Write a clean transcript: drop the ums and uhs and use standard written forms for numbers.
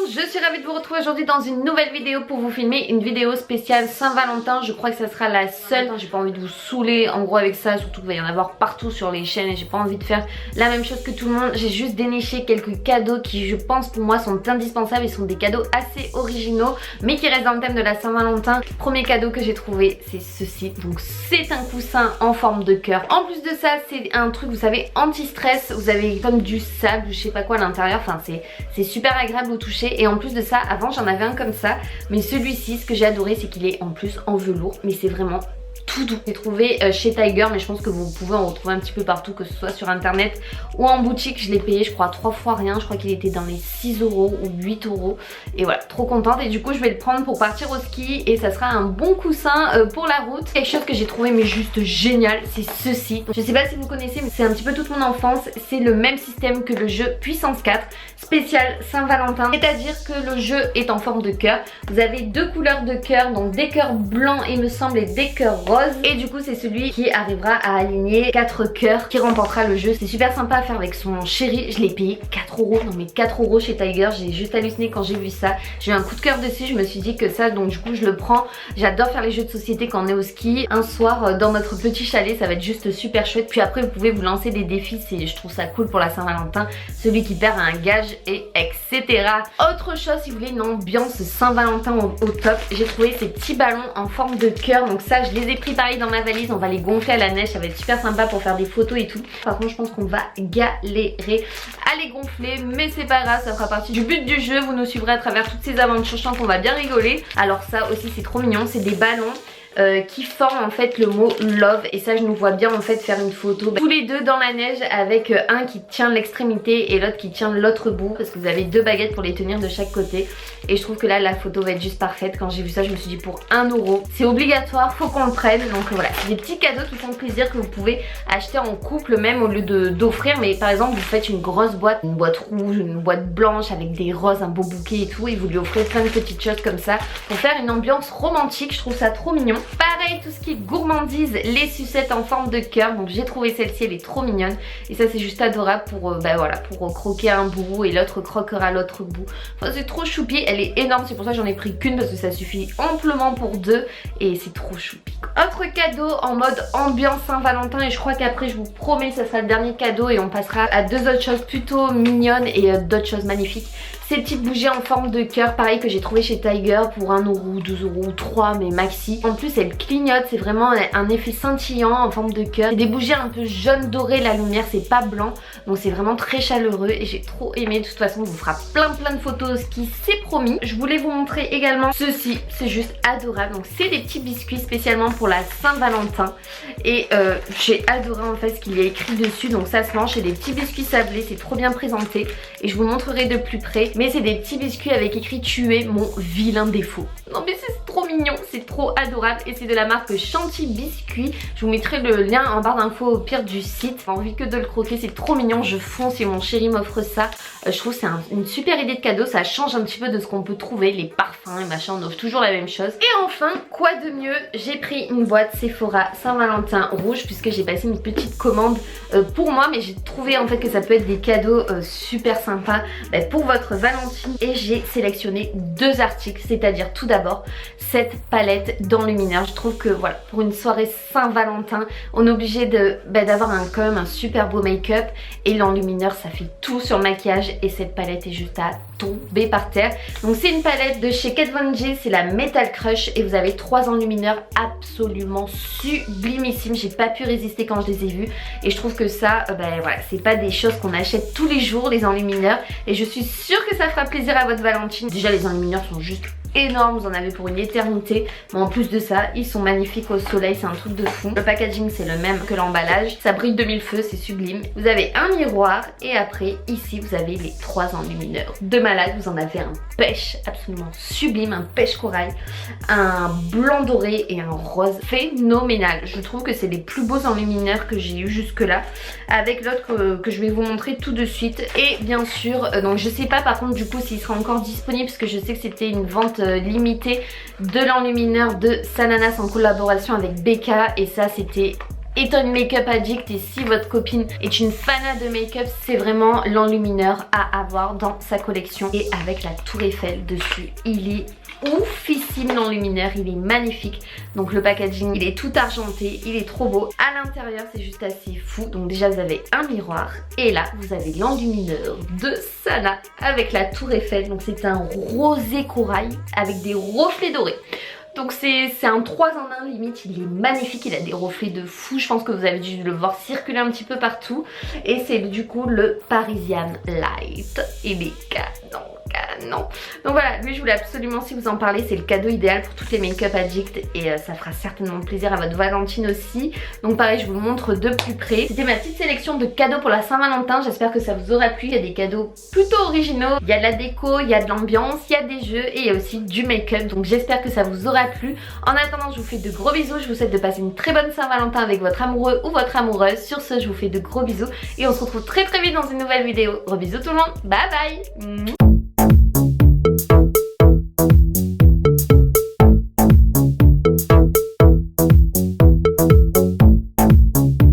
je suis ravie de vous retrouver aujourd'hui dans une nouvelle vidéo pour vous filmer une vidéo spéciale Saint-Valentin. Je crois que ça sera la seule, j'ai pas envie de vous saouler en gros avec ça, surtout qu'il va y en avoir partout sur les chaînes et j'ai pas envie de faire la même chose que tout le monde. J'ai juste déniché quelques cadeaux qui je pense pour moi sont indispensables et sont des cadeaux assez originaux mais qui restent dans le thème de la Saint-Valentin. Premier cadeau que j'ai trouvé, c'est ceci, donc c'est un coussin en forme de cœur. En plus de ça, c'est un truc, vous savez, anti-stress, vous avez comme du sable, je sais pas quoi à l'intérieur, enfin c'est super agréable au toucher. Et en plus de ça, avant j'en avais un comme ça, mais celui-ci, ce que j'ai adoré, c'est qu'il est en plus en velours, mais c'est vraiment tout doux. J'ai trouvé chez Tiger, mais je pense que vous pouvez en retrouver un petit peu partout, que ce soit sur internet ou en boutique. Je l'ai payé je crois 3 fois rien, je crois qu'il était dans les 6 euros ou 8 euros et voilà, trop contente. Et du coup je vais le prendre pour partir au ski et ça sera un bon coussin pour la route. Quelque chose que j'ai trouvé mais juste génial, c'est ceci. Je sais pas si vous connaissez, mais c'est un petit peu toute mon enfance. C'est le même système que le jeu Puissance 4 spécial Saint-Valentin, c'est à dire que le jeu est en forme de cœur. Vous avez deux couleurs de cœur, donc des cœurs blancs il me semble et des cœurs roses. Et du coup c'est celui qui arrivera à aligner 4 cœurs qui remportera le jeu. C'est super sympa à faire avec son chéri. Je l'ai payé 4 euros, non mais 4 euros chez Tiger. J'ai juste halluciné quand j'ai vu ça. J'ai eu un coup de cœur dessus, je me suis dit que ça, donc du coup je le prends. J'adore faire les jeux de société quand on est au ski. Un soir dans notre petit chalet, ça va être juste super chouette. Puis après vous pouvez vous lancer des défis, je trouve ça cool pour la Saint-Valentin. Celui qui perd a un gage et etc. Autre chose, si vous voulez une ambiance Saint-Valentin au top, j'ai trouvé ces petits ballons en forme de cœur. Donc ça je les ai pris pareil dans ma valise, on va les gonfler à la neige, ça va être super sympa pour faire des photos et tout. Par contre je pense qu'on va galérer à les gonfler, mais c'est pas grave, ça fera partie du but du jeu. Vous nous suivrez à travers toutes ces aventures, je pense qu'on va bien rigoler. Alors ça aussi c'est trop mignon, c'est des ballons qui forment en fait le mot love, et ça je nous vois bien en fait faire une photo tous les deux dans la neige avec un qui tient l'extrémité et l'autre qui tient l'autre bout, parce que vous avez deux baguettes pour les tenir de chaque côté. Et je trouve que là la photo va être juste parfaite. Quand j'ai vu ça je me suis dit pour 1 euro c'est obligatoire, faut qu'on le prenne. Donc voilà, c'est des petits cadeaux qui font plaisir, que vous pouvez acheter en couple même au lieu d'offrir. Mais par exemple vous faites une grosse boîte, une boîte rouge, une boîte blanche avec des roses, un beau bouquet et tout, et vous lui offrez plein de petites choses comme ça pour faire une ambiance romantique. Je trouve ça trop mignon. Pareil, tout ce qui est gourmandise, les sucettes en forme de cœur. Donc j'ai trouvé celle-ci, elle est trop mignonne. Et ça c'est juste adorable pour, voilà, pour croquer un bout et l'autre croquera l'autre bout. Enfin c'est trop choupi, elle est énorme, c'est pour ça que j'en ai pris qu'une, parce que ça suffit amplement pour deux. Et c'est trop choupi. Autre cadeau en mode ambiance Saint-Valentin, et je crois qu'après je vous promets ça sera le dernier cadeau et on passera à deux autres choses plutôt mignonnes et d'autres choses magnifiques. Ces petites bougies en forme de cœur, pareil, que j'ai trouvé chez Tiger pour 1 euro, 2 euros, 3 mais maxi. En plus elles clignotent, c'est vraiment un effet scintillant en forme de cœur. C'est des bougies un peu jaune doré, la lumière c'est pas blanc, donc c'est vraiment très chaleureux et j'ai trop aimé. De toute façon on vous fera plein de photos au ski, c'est promis. Je voulais vous montrer également ceci, c'est juste adorable. Donc c'est des petits biscuits spécialement pour la Saint-Valentin et j'ai adoré en fait ce qu'il y a écrit dessus. Donc ça se mange, c'est des petits biscuits sablés, c'est trop bien présenté et je vous montrerai de plus près. Mais c'est des petits biscuits avec écrit tu es mon vilain défaut. Non mais c'est trop mignon, c'est trop adorable et c'est de la marque Chantilly Biscuits. Je vous mettrai le lien en barre d'infos au pire du site. J'ai envie que de le croquer, c'est trop mignon, je fonce et mon chéri m'offre ça. Je trouve que c'est une super idée de cadeau, ça change un petit peu de ce qu'on peut trouver, les parfums et machin, on offre toujours la même chose. Et enfin, quoi de mieux, j'ai pris une boîte Sephora Saint-Valentin rouge puisque j'ai passé une petite commande pour moi, mais j'ai trouvé en fait que ça peut être des cadeaux super sympas pour votre Valentine, et j'ai sélectionné deux articles, c'est-à-dire tout d'abord cette palette d'enlumineur. Je trouve que voilà, pour une soirée Saint-Valentin on est obligé d'avoir quand même un super beau make-up, et l'enlumineur ça fait tout sur le maquillage et cette palette est juste à tomber par terre. Donc c'est une palette de chez Kat Von D, c'est la Metal Crush et vous avez 3 enlumineurs absolument sublimissimes. J'ai pas pu résister quand je les ai vus et je trouve que ça, voilà, c'est pas des choses qu'on achète tous les jours, les enlumineurs, et je suis sûre que ça fera plaisir à votre Valentine. Déjà les enlumineurs sont juste énorme, vous en avez pour une éternité, mais en plus de ça ils sont magnifiques au soleil, c'est un truc de fou. Le packaging c'est le même que l'emballage, ça brille de mille feux, c'est sublime. Vous avez un miroir et après ici vous avez les 3 enlumineurs de malade. Vous en avez un pêche absolument sublime, un pêche corail, un blanc doré et un rose phénoménal. Je trouve que c'est les plus beaux enlumineurs que j'ai eu jusque là, avec l'autre que je vais vous montrer tout de suite. Et bien sûr donc je sais pas par contre du coup s'il sera encore disponible, parce que je sais que c'était une vente limitée de l'enlumineur de Sananas en collaboration avec Becca, et ça c'était étant une make-up addict et si votre copine est une fanat de make-up, c'est vraiment l'enlumineur à avoir dans sa collection. Et avec la tour Eiffel dessus, il est oufissime l'enlumineur, il est magnifique. Donc le packaging il est tout argenté, il est trop beau. À l'intérieur c'est juste assez fou. Donc déjà vous avez un miroir et là vous avez l'enlumineur de Sana avec la tour Eiffel. Donc c'est un rosé corail avec des reflets dorés. Donc c'est un 3 en 1 limite, il est magnifique, il a des reflets de fou, je pense que vous avez dû le voir circuler un petit peu partout. Et c'est du coup le Parisian Light, il est canon. Donc voilà, lui je voulais absolument si vous en parlez, c'est le cadeau idéal pour toutes les make-up addicts et ça fera certainement plaisir à votre Valentine aussi. Donc pareil, je vous le montre de plus près. C'était ma petite sélection de cadeaux pour la Saint-Valentin, j'espère que ça vous aura plu. Il y a des cadeaux plutôt originaux, il y a de la déco, il y a de l'ambiance, il y a des jeux et il y a aussi du make-up. Donc j'espère que ça vous aura plu. En attendant, je vous fais de gros bisous, je vous souhaite de passer une très bonne Saint-Valentin avec votre amoureux ou votre amoureuse. Sur ce, je vous fais de gros bisous et on se retrouve très vite dans une nouvelle vidéo. Gros bisous tout le monde, bye bye.